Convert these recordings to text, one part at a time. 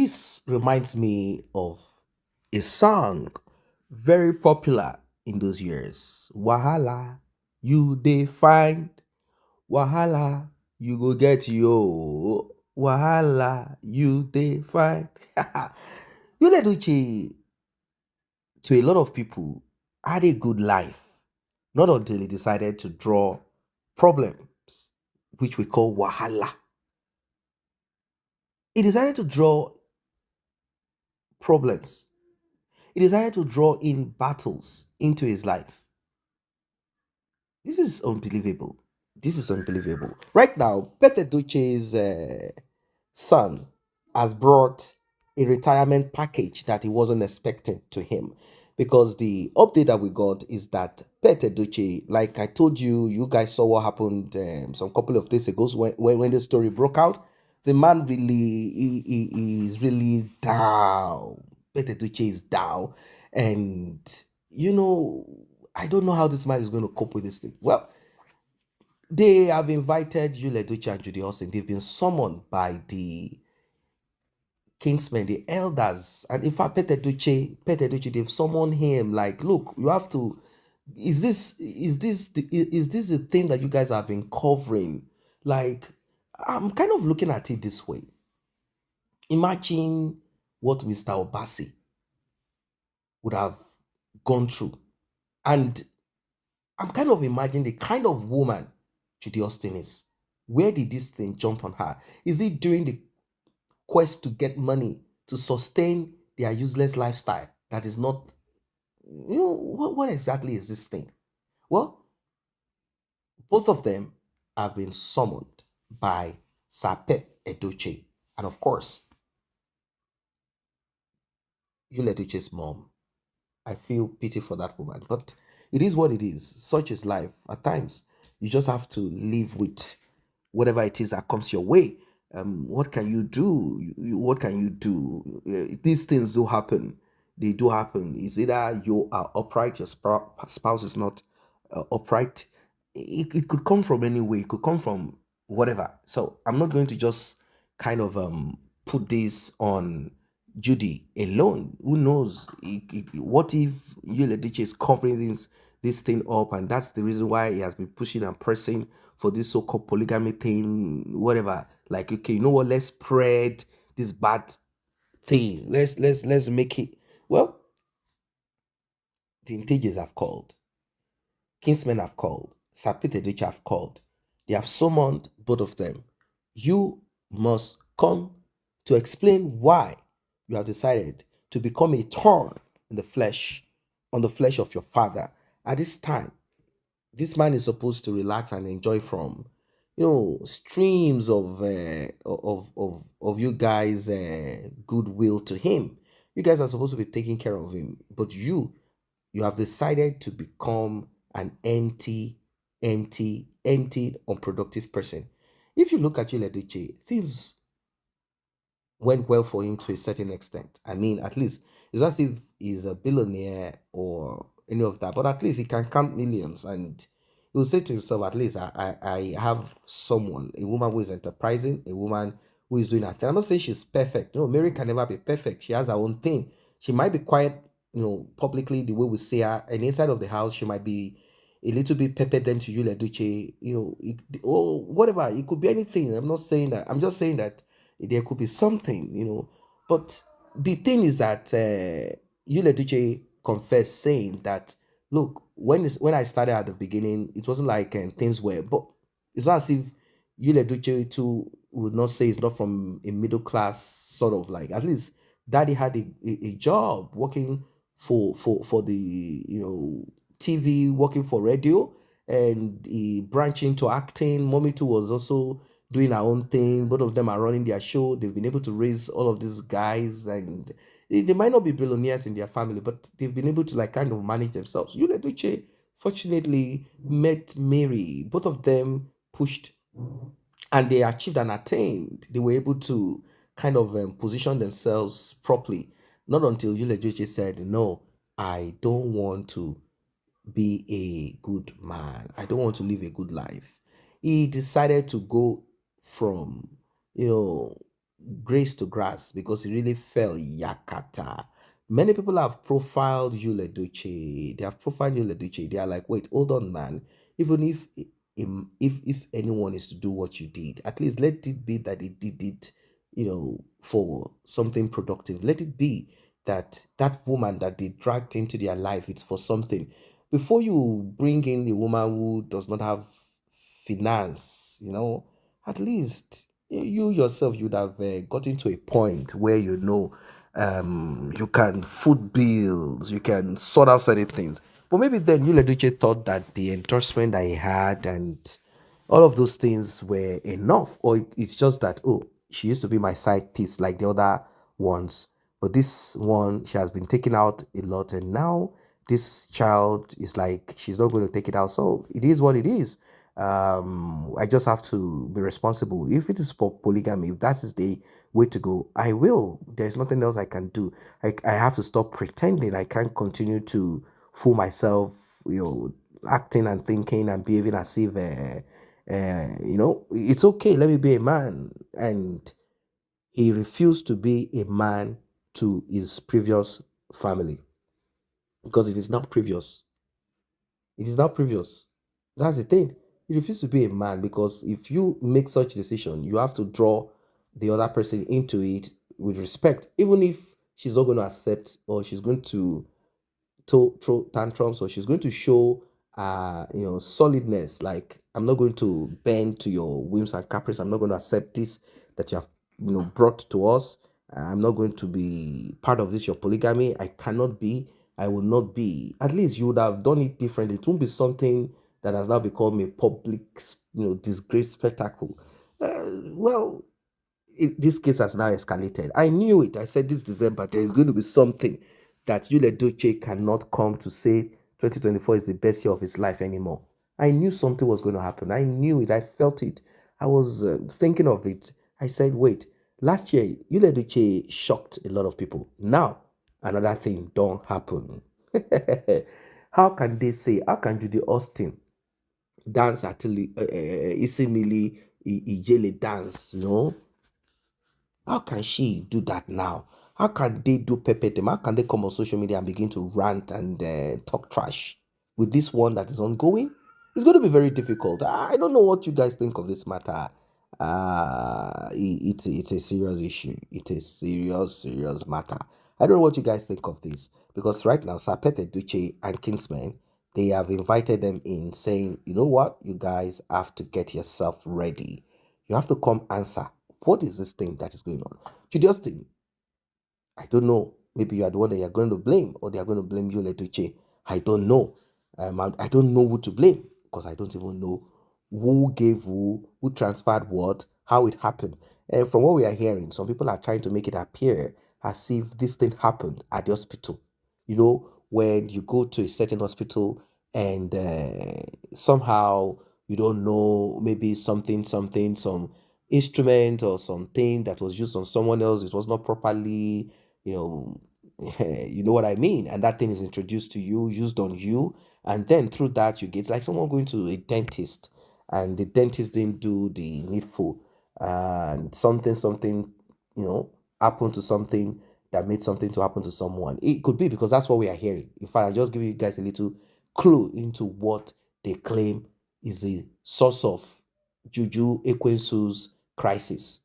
This reminds me of a song very popular in those years. Wahala, you dey find. Wahala, you go get yo. Wahala, you dey find. Yule Edochie, to a lot of people, had a good life. Not until he decided to draw problems, which we call wahala. He decided to draw problems. He decided to draw in battles into his life. This is unbelievable. This is unbelievable. Right now, Pete Duce's son has brought a retirement package that he wasn't expecting to him. Because the update that we got is that Pete Duce, like I told you, you guys saw what happened some couple of days ago when the story broke out. The man really he is really down. Pete Duce is down. And, you know, I don't know how this man is going to cope with this thing. Well, they have invited Judy and Judy Austin. They've been summoned by the Kinsmen, the elders, and in fact, Pete Duce, they've summoned him. Like, look, you have to. Is this the thing that you guys have been covering? Like, I'm kind of looking at it this way. Imagine what Mr. Obasi would have gone through, and I'm kind of imagining the kind of woman Judy Austin is. Where did this thing jump on her? Is it during the quest to get money to sustain their useless lifestyle that is not, what exactly is this thing? Well, both of them have been summoned by Sapet Edochie, and of course, Yul Edochie's mom. I feel pity for that woman, but it is what it is. Such is life. At times, you just have to live with whatever it is that comes your way. What can you do? What can you do? These things do happen. They do happen. It's either you are upright, your spouse is not upright. It could come from any way. It could come from whatever. So I'm not going to just kind of put this on Judy alone. Who knows? What if Yul Edochie is covering this thing up, and that's the reason why he has been pushing and pressing for this so-called polygamy thing, whatever. Like, okay, you know what? Let's spread this bad thing. Let's make it. Well, the integers have called. Kinsmen have called. Sapit Edochie have called. They have summoned both of them. You must come to explain why you have decided to become a thorn in the flesh, on the flesh of your father. At this time, this man is supposed to relax and enjoy from, streams of you guys goodwill to him. You guys are supposed to be taking care of him, but you have decided to become an empty, unproductive person. If you look at Yul Edochie, things went well for him to a certain extent. I mean, at least it's not as if he's a billionaire or any of that, but at least he can count millions, and he will say to himself, at least I have someone, a woman who is enterprising, a woman who is doing her thing. I'm not saying she's perfect. No, Mary can never be perfect. She has her own thing. She might be quiet, publicly the way we see her, and inside of the house, she might be a little bit peppered them to Yul Edochie, or whatever. It could be anything. I'm not saying that. I'm just saying that there could be something, But the thing is that Yul Edochie confessed, saying that, look, when I started at the beginning, it wasn't like things were, but it's not as if Yul Edochie too would not say it's not from a middle class sort of, like, at least daddy had a job working for the TV, working for radio, and he branched into acting. Mommy too was also doing her own thing. Both of them are running their show. They've been able to raise all of these guys, and they might not be billionaires in their family, but they've been able to, like, kind of manage themselves. Yul Edochie fortunately met Mary. Both of them pushed, and they achieved and attained. They were able to kind of position themselves properly. Not until Yul Edochie said, "No, I don't want to be a good man. I don't want to live a good life." He decided to go from, you know, grace to grass because he really fell yakata. Many people have profiled Yul Edochie. They have profiled Yul Edochie. They are like, wait, hold on, man. Even if anyone is to do what you did, at least let it be that they did it, for something productive. Let it be that that woman that they dragged into their life, it's for something. Before you bring in a woman who does not have finance, at least you yourself, you'd have gotten to a point where you can foot bills, you can sort out certain things. But maybe then Yuleduce thought that the endorsement that he had and all of those things were enough, or it's just that, oh, she used to be my side piece like the other ones, but this one, she has been taken out a lot, and now this child is like, she's not going to take it out. So it is what it is. I just have to be responsible. If it is for polygamy, if that is the way to go, I will. There's nothing else I can do. I have to stop pretending. I can't continue to fool myself, acting and thinking and behaving as if it's okay, let me be a man. And he refused to be a man to his previous family because it is not previous. It is not previous. That's the thing. He refused to be a man because if you make such decision, you have to draw the other person into it with respect, even if she's not going to accept, or she's going to throw tantrums, or she's going to show solidness, like, I'm not going to bend to your whims and caprice. I'm not going to accept this that you have brought to us. I'm not going to be part of this, your polygamy. I cannot be. I will not be. At least you would have done it differently. It won't be something that has now become a public disgrace spectacle. Well, this case has now escalated. I knew it. I said this December there is going to be something that Yul Edochie cannot come to say 2024 is the best year of his life anymore. I knew something was going to happen. I knew it. I felt it. I was thinking of it. I said, wait, last year Yul Edochie shocked a lot of people. Now another thing don't happen. How can they say? How can Judy Austin dance at Isimili Ijele dance? How can she do that now? How can they do pepper them? How can they come on social media and begin to rant and talk trash with this one that is ongoing? It's going to be very difficult. I don't know what you guys think of this matter. It's a serious issue. It's a serious matter. I don't know what you guys think of this, because right now, Sapete Duce and Kinsmen, they have invited them in, saying, you know what, you guys have to get yourself ready. You have to come answer. What is this thing that is going on? Judy, I don't know. Maybe you are the one that you're going to blame, or they are going to blame you, Letuche. I don't know. I don't know who to blame, because I don't even know who gave who transferred what, how it happened. And from what we are hearing, some people are trying to make it appear as if this thing happened at the hospital. When you go to a certain hospital and somehow you don't know, maybe some instrument or something that was used on someone else, it was not properly, you know, you know what I mean, and that thing is introduced to you, used on you, and then through that you get like someone going to a dentist, and the dentist didn't do the needful, and something happened to something that made something to happen to someone. It could be because that's what we are hearing. In fact, I just give you guys a little clue into what they claim is the source of Juju Ekwensu's crisis.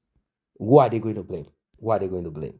Who are they going to blame? Who are they going to blame?